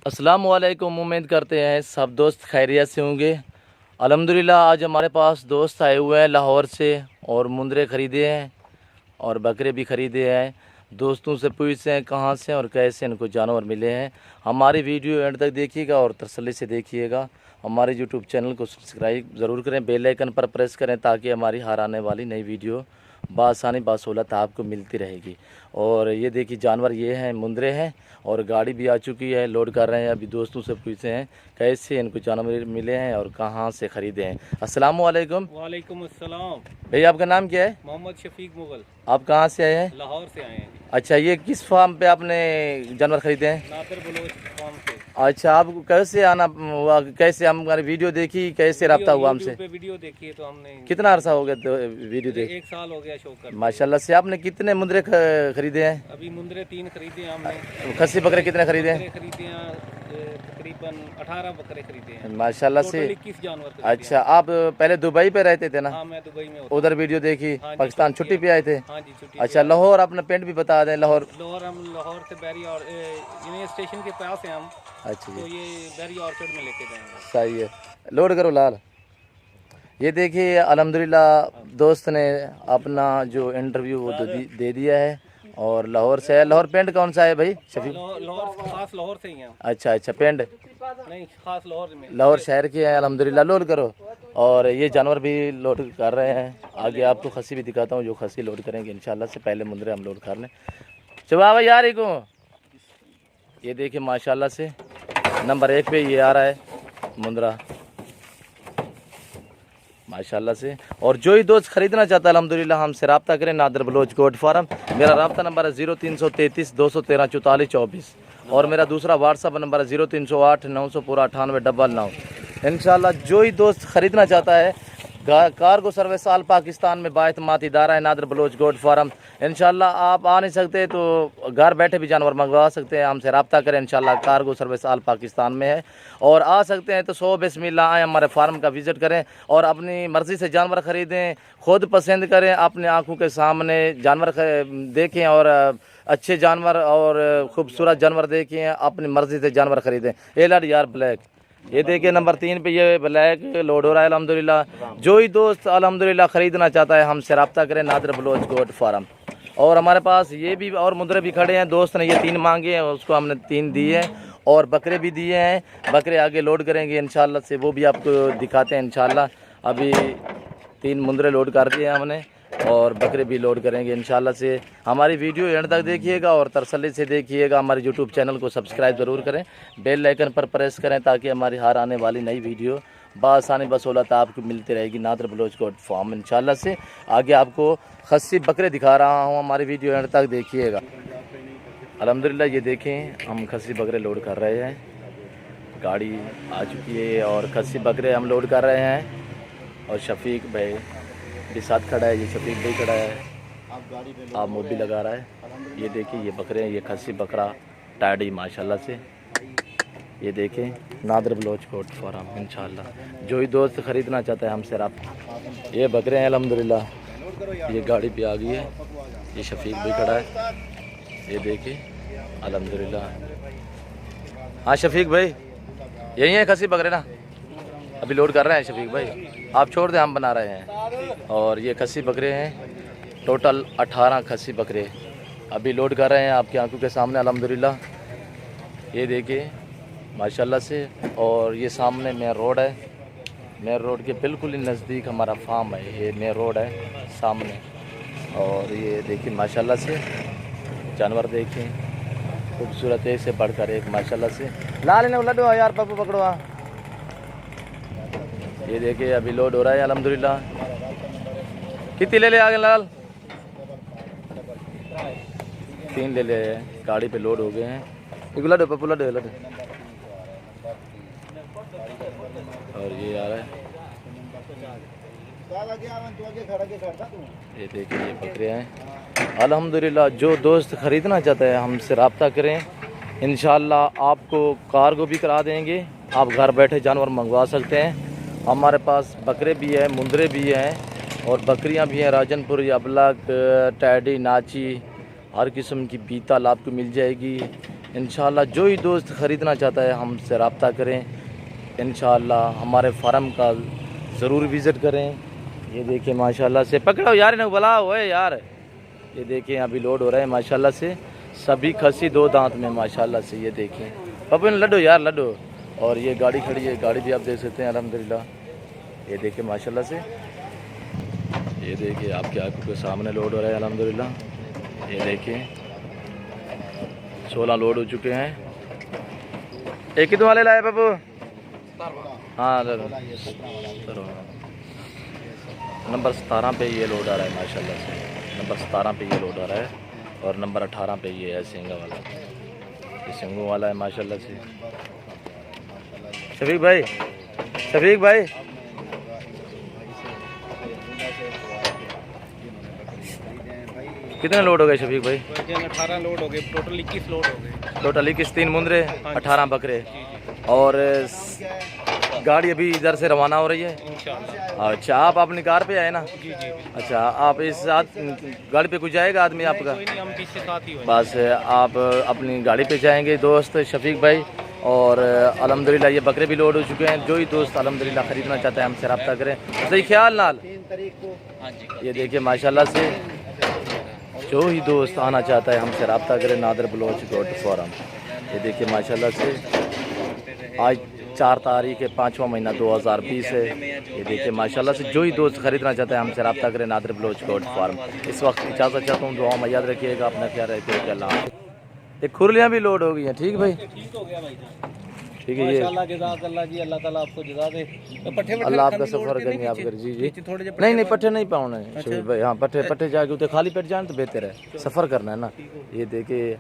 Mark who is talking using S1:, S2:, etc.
S1: अस्सलाम वालेकुम। उम्मीद करते हैं सब दोस्त खैरियत से होंगे। अल्हम्दुलिल्लाह आज हमारे पास दोस्त आए हुए हैं लाहौर से और मुंदरे ख़रीदे हैं और बकरे भी ख़रीदे हैं। दोस्तों से पूछते हैं कहाँ से और कैसे इनको जानवर मिले हैं। हमारी वीडियो एंड तक देखिएगा और तसल्ली से देखिएगा। हमारे यूट्यूब चैनल को सब्सक्राइब ज़रूर करें, बेल आइकन पर प्रेस करें ताकि हमारी हर आने वाली नई वीडियो बासानी बासहूलत आपको मिलती रहेगी। और ये देखिए जानवर ये हैं, मुंदरे हैं और गाड़ी भी आ चुकी है, लोड कर रहे हैं। अभी दोस्तों से पूछते हैं कैसे इनको जानवर मिले हैं और कहाँ से ख़रीदे हैं। अस्सलाम वालेकुम।
S2: वालेकुम अस्सलाम।
S1: भैया आपका नाम क्या है?
S2: मोहम्मद शफीक मुगल।
S1: आप कहाँ से आए हैं?
S2: लाहौर से आए हैं।
S1: अच्छा, ये किस फार्म पे आपने जानवर ख़रीदे हैं?
S2: नादर बलोच फार्म से।
S1: अच्छा, आपको कैसे आना हुआ, कैसे हमारी वीडियो देखी, कैसे रब्ता हुआ हमसे?
S2: पे वीडियो देखी है तो हमने।
S1: कितना अरसा हो गया तो वीडियो देख?
S2: 1 साल हो गया शो कर।
S1: माशाल्लाह से। आपने कितने मुंदरे खरीदे हैं?
S2: अभी मुंदरे 3 खरीदे हैं हमने।
S1: खस्सी बकरे कितने खरीदे हैं?
S2: खरीदे हैं तकरीबन 18 बकरे खरीदे हैं
S1: माशाल्लाह से।
S2: 21 जानवर।
S1: अच्छा, आप पहले दुबई पे रहते थे ना?
S2: हाँ, मैं दुबई में
S1: उधर वीडियो देखी।
S2: हाँ,
S1: पाकिस्तान छुट्टी पे आए थे?
S2: हाँ जी, छुट्टी।
S1: अच्छा, लाहौर अपना पिंड भी बता दें। लाहौर
S2: हम लाहौर से बैरी और यूनियन स्टेशन के पास हैं हम।
S1: अच्छा
S2: तो ये बैरी ऑर्चर्ड में लेके जाएंगे।
S1: सही है, लोड करो लाल। ये देखिए अल्हम्दुलिल्लाह दोस्त ने अपना जो इंटरव्यू वो दे दिया है और लाहौर से है। लाहौर पिंड कौन सा है भाई शफीक?
S2: लाहौर खास लाहौर से ही हैं।
S1: अच्छा, पिंड
S2: नहीं, खास लाहौर में।
S1: लाहौर शहर के हैं। अल्हम्दुलिल्लाह, लोड करो। और ये जानवर भी लोड कर रहे हैं। आगे आपको खस्सी भी दिखाता हूँ जो खस्सी लोड करेंगे इंशाल्लाह से। पहले मुंदरे हम लोड कर लें। चुबावा यार को ये देखिए माशाल्लाह से नंबर 1 पे ये आ रहा है मुंदरा माशाल्लाह से। और जो ही दोस्त ख़रीदना चाहता है अल्हम्दुलिल्लाह हमसे रब्ता करें। Nadir Baloch goat farm. मेरा रब्ता नंबर है 0333 213 44 24 और मेरा दूसरा व्हाट्सअप नंबर है 0308 900 पूरा 9899। इंशाल्लाह जो ही दोस्त ख़रीदना चाहता है, कार्गो सर्विस आल पाकिस्तान में बाएतमाद इदारा है नादर बलोच गोट फार्म। इंशाल्लाह आप आ नहीं सकते तो घर बैठे भी जानवर मंगवा सकते हैं, हमसे रब्ता करें। इंशाल्लाह कार्गो सर्विस आल पाकिस्तान में है और आ सकते हैं तो 100 बिस्मिल्लाह आए, हमारे फार्म का विज़िट करें और अपनी मर्ज़ी से जानवर ख़रीदें, खुद पसंद करें, अपने आँखों के सामने जानवर देखें और अच्छे जानवर और ख़ूबसूरत जानवर देखें, अपनी मर्ज़ी से जानवर ख़रीदें। ए लड़ यार ब्लैक, ये देखिए नंबर 3 पे ये ब्लैक लोड हो रहा है अल्हम्दुलिल्लाह। जो ही दोस्त अल्हम्दुलिल्लाह ख़रीदना चाहता है हमसे रब्ता करें। Nadir Baloch goat farm. और हमारे पास ये भी और मुंदरे भी खड़े हैं। दोस्त ने ये 3 मांगे हैं, उसको हमने 3 दिए हैं और बकरे भी दिए हैं। बकरे आगे लोड करेंगे इंशाल्लाह से, वो भी आपको दिखाते हैं इंशाल्लाह। अभी 3 मुंदरे लोड कर दिए हैं हमने और बकरे भी लोड करेंगे इंशाल्लाह से। हमारी वीडियो एंड तक देखिएगा और तसल्ली से देखिएगा। हमारे यूट्यूब चैनल को सब्सक्राइब ज़रूर करें, बेल आइकन पर प्रेस करें ताकि हमारी हर आने वाली नई वीडियो बासानी बसहूलत आपको मिलती रहेगी। नादर बलोच गोट फार्म इंशाल्लाह से। आगे आपको खस्सी बकरे दिखा रहा हूँ, हमारी वीडियो एंड तक देखिएगा। अल्हम्दुलिल्लाह ये देखें हम खस्सी बकरे लोड कर रहे हैं, गाड़ी आ चुकी है और खस्सी बकरे हम लोड कर रहे हैं। और शफीक भाई के साथ खड़ा है, ये शफीक भाई खड़ा है, आप मोदी लगा रहा है। ये देखिए ये बकरे हैं, ये खस्सी बकरा टाडी माशाल्लाह से। ये देखें नादर बलोच गोट फार्म इंशाल्लाह। जो ही दोस्त ख़रीदना चाहता है हमसे रब्ता। ये बकरे हैं अल्हम्दुलिल्लाह, ये गाड़ी पे आ गई है, ये शफीक भाई खड़ा है, ये देखिए अल्हम्दुलिल्लाह। हाँ शफीक भाई यही है खस्सी बकरे ना? अभी लोड कर रहे हैं शफीक भाई, आप छोड़ दें हम बना रहे हैं। और ये खस्सी बकरे हैं, टोटल 18 खस्सी बकरे अभी लोड कर रहे हैं आपकी आंखों के सामने अल्हम्दुलिल्लाह। ये देखिए माशाल्लाह से। और ये सामने मेन रोड है, मेन रोड के बिल्कुल ही नज़दीक हमारा फार्म है। ये मेन रोड है सामने। और ये देखिए माशाल्लाह से जानवर देखें, खूबसूरत है से बढ़कर एक माशाल्लाह से। लाल ने लड्डू यार पप्पू पकड़ो। ये देखिए अभी लोड हो रहा है अल्हम्दुलिल्लाह। कितनी ले आगे लाल? 3 ले ले, गाड़ी पे लोड हो गए हैं। एक लड्डू पप्पू लड्डू लड्डू। और ये आ रहा है, ये देखिए ये बकरे हैं अल्हम्दुलिल्लाह। जो दोस्त ख़रीदना चाहता है हमसे रब्ता करें, इंशाल्लाह आपको कार्गो भी करा देंगे, आप घर बैठे जानवर मंगवा सकते हैं। हमारे पास बकरे भी हैं, मुंदरे भी हैं और बकरियां भी हैं। राजनपुर अबलग टैडी नाची हर किस्म की बीतल आपको मिल जाएगी इंशाल्लाह जो ही दोस्त ख़रीदना चाहता है हमसे रब्ता करें। इंशाल्लाह हमारे फार्म का ज़रूर विज़िट करें। ये देखिए माशाल्लाह से, पकड़ो यार इन्हें बुलाओ है यार। ये देखिए अभी लोड हो रहा है माशाल्लाह से, सभी खसी 2 दांत में माशाल्लाह से। ये देखिए पपन लड्डो यार लड्डो। और ये गाड़ी खड़ी है, गाड़ी भी आप देख सकते हैं अल्हम्दुलिल्लाह। ये देखिए माशाल्लाह से, ये देखिए आपके आंखों के सामने लोड हो रहा है अल्हम्दुलिल्लाह। ये देखिए 16 लोड हो चुके हैं। एक कितने वाले लाए बाबू? हाँ नंबर 17 पे ये लोड आ रहा है माशाल्लाह से। नंबर 17 पे ये लोड आ रहा है और नंबर 18 पे ये है सिंगा वाला। ये सिंगू वाला है माशाल्लाह से। शफीक भाई, शफीक भाई कितने लोड हो गए शफीक भाई?
S2: 18 लोड हो गए, टोटल 21 लोड हो गए।
S1: टोटल 21 3 मुंदरे 18 बकरे। और गाड़ी अभी इधर से रवाना हो रही है
S2: इंशाल्लाह।
S1: अच्छा आप अपनी कार पे आए ना?
S2: जी जी।
S1: अच्छा आप इस साथ गाड़ी पे कुछ जाएगा आदमी आपका?
S2: कोई नहीं, हम पीछे साथ ही होंगे।
S1: बस आप अपनी गाड़ी पे जाएंगे दोस्त शफीक भाई। और अल्हम्दुलिल्लाह ये बकरे भी लोड हो चुके हैं। जो ही दोस्त अल्हम्दुलिल्लाह ख़रीदना चाहता है हमसे रब्ता करें। सही ख्याल नाल। ये देखिए माशाल्लाह से, जो ही दोस्त आना चाहता है हमसे रब्ता करें नादर बलोच गोट फॉरम। ये देखिए माशाल्लाह से, आज 4 तारीख है 5वां महीना 2020 है। ये देखिए माशाल्लाह से, जो ही दोस्त ख़रीदना चाहता है हमसे रब्ता करें नादर बलोच गोट फार्म। इस वक्त इजाज़त चाहता हूँ, दुआ में याद रखिएगा, अपना ख्याल रखिएगा। अल्लाह। ये खुरलियाँ भी लोड हो गई हैं। ठीक भाई,
S2: ठीक हो गया भाई।
S1: ठीक है। ये
S2: माशाल्लाह जज़ाकल्लाह जी, अल्लाह ताला आपको जज़ा दे। तो पट्ठे
S1: अल्लाह आपका सफ़र करेंगे आप कर। जी जी
S2: थोड़े जे
S1: नहीं पट्टे नहीं पाउने शफीक भाई। हाँ पट्टे जाके उतने खाली पेट जाए तो बेहतर है, सफ़र करना है ना। ये देखिए